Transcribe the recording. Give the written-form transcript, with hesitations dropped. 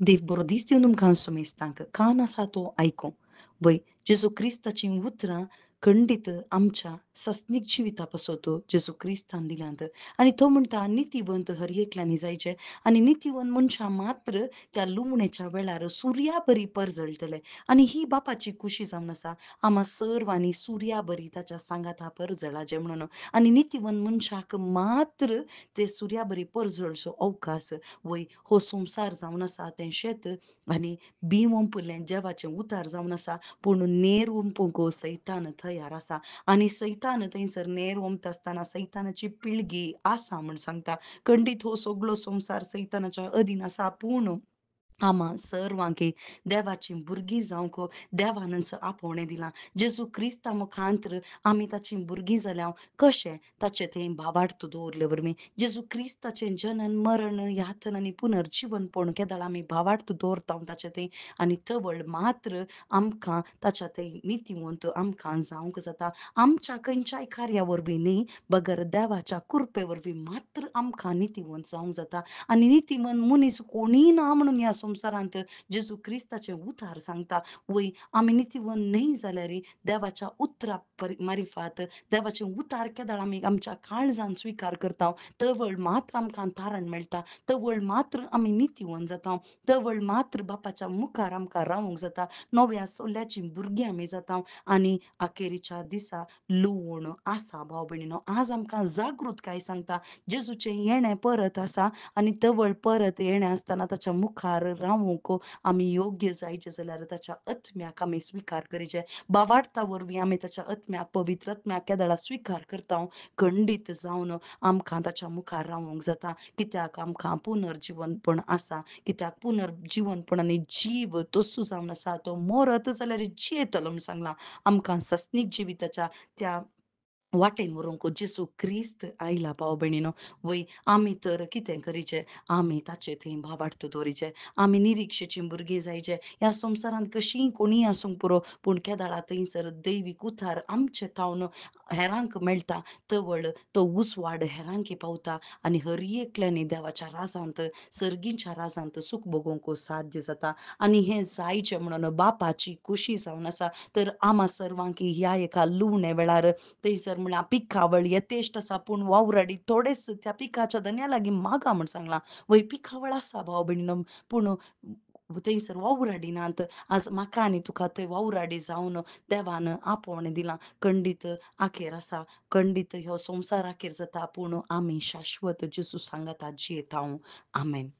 Devo boro disti unum canso मेस्तांक कान असा तो ऐको वै जेजू ख्रिस्ताची उतरां खंडीत आमच्या सस्नीक जिवितापासून तो जेजू क्रिस्तान दिल्यांत आणि तो म्हणटा नितीवंत हर एकल्यांनी जायचे आणि नितीवंत मनशां मात्र त्या लुवणेच्या वेळार सुर्या बरी परजळटले आणि ही बापाची खुशी जावन आसा आम्हा सर्वांनी सुर्या बरी ताच्या सांगाता परजळाचे म्हणून आणि नितीवंत मनशाक मात्र ते सुर्या बरी परजळचो अवकाश वय हो संसार जावन आसा तें शेत आनी बिंवपलें देवाचें उतार जावन आसा पूण नेर ओंपूंक सैतान तयार आसा आनी सैतान थंयसर नेर ओंपता आसतना सैतानाची पिळगी आसा म्हूण सांगता. खंडीत हो सगळो संवसार सैतानाच्या अधीन आसा पूण आम्हा सर्वांक देवाची भुरगीं जावंक देवानच आपोवणें दिलां. जेजू क्रिस्ता मुखांतर आमी ताचीं भुरगीं जाल्यां कशें ताचें तें भावार्थ दवरले वरवीं जेजू क्रिस्ताचें जनन, मरण, यातन आनी पुनर्जीवनपण केदाळ आमी भावार्थ दवरता ताचें तें आनी तवळ मात्र आमकां ताच्या ते नितीवंत आमकां जावंक जाता. आमच्या खंयच्याय कार्या वरवीं न्ही बगर देवाच्या कृपे वरवीं मात्र आमकां नितीवंत जावंक जाता आनी नितीवंत मनीस कोणीय ना म्हणून ह्या संवसारांत जेजू क्रिस्ताचें उतार सांगता. वय आमी नितीवंत न्हय जाल्यार देवाच्या उतरा मारिफात देवाचें उतार केदाळ आमी आमच्या काळजान स्विकार करता तवळ मात्र आमकां तारण मेळटा. तवळ मात्र आमी नितीवंत जाता. तवळ मात्र बापाच्या मुखार आमकां रावूंक जाता. नव्या सोल्याचीं भुरगीं आमी जाता आनी अखेरीच्या दिसा लुवण आसा भाव भयणीनो. आज आमकां जागृतकाय सांगता जेजूचें येणें परत आसा आनी तवळ परत येणें आसतना ताच्या मुखार रावूंक आमी योग्य जायचे जाल्यार ताच्या आत्म्याक आमी स्विकार करीचे. भावार्था वरवीं आमी ताच्या आत्म्याक पवित्र आत्म्याक केदाळा स्विकार करता खंडीत जावन आमकां ताच्या मुखार रावूंक जाता. कित्याक आमकां पुनर्जीवनपण आसा. कित्याक पुनर्जीवनपण आनी जीव तस्सो जावन आसा तो मरत जाल्यार जियेतलो म्हूण सांगलां. आमकां सस्नीक जिविताच्या त्या वाटेन व्हरूंक जेजू क्रिस्त आयला भाव भयणीनो. वय आमी तर कितें करीचें आमी ताचें थंय भावार्थ दवरीचें. आमी निरीक्षेचीं भुरगीं जायचे. ह्या संवसारांत कशींय कोणीय आसूंक पुरो पूण केदाळा थंयसर दैवीक उतार आमचे तावन हेरांक मेळटा तवळ तो उसवाड हेरांकी पावता आनी हर एकल्यांनी देवाच्या राजांत सर्गींच्या राजांत सूख भोगोवंक साध्य जाता आनी हें जायचें म्हणून बापाची खुशी जावन आसा तर आम्हा सर्वांक ह्या एका लुवणे वेळार थंयसर म्हळ्यार पिकावळ येतेश्ट आसा पूण वावराडी थोडेच त्या पिकाच्या धन्या लागीं मागा म्हूण सांगलां. वय पिकावळ आसा भाव भयणीनो पूण थंयसर वावराडी नात. आज म्हाका आनी तुका थंय वावराडी जावन देवान आपोवणें दिलां. खंडीत आखेर आसा. खंडीत ह्यो संवसार आखेर जाता पूण आमी शाश्वत जेजू सांगाता जियेता. आमेन.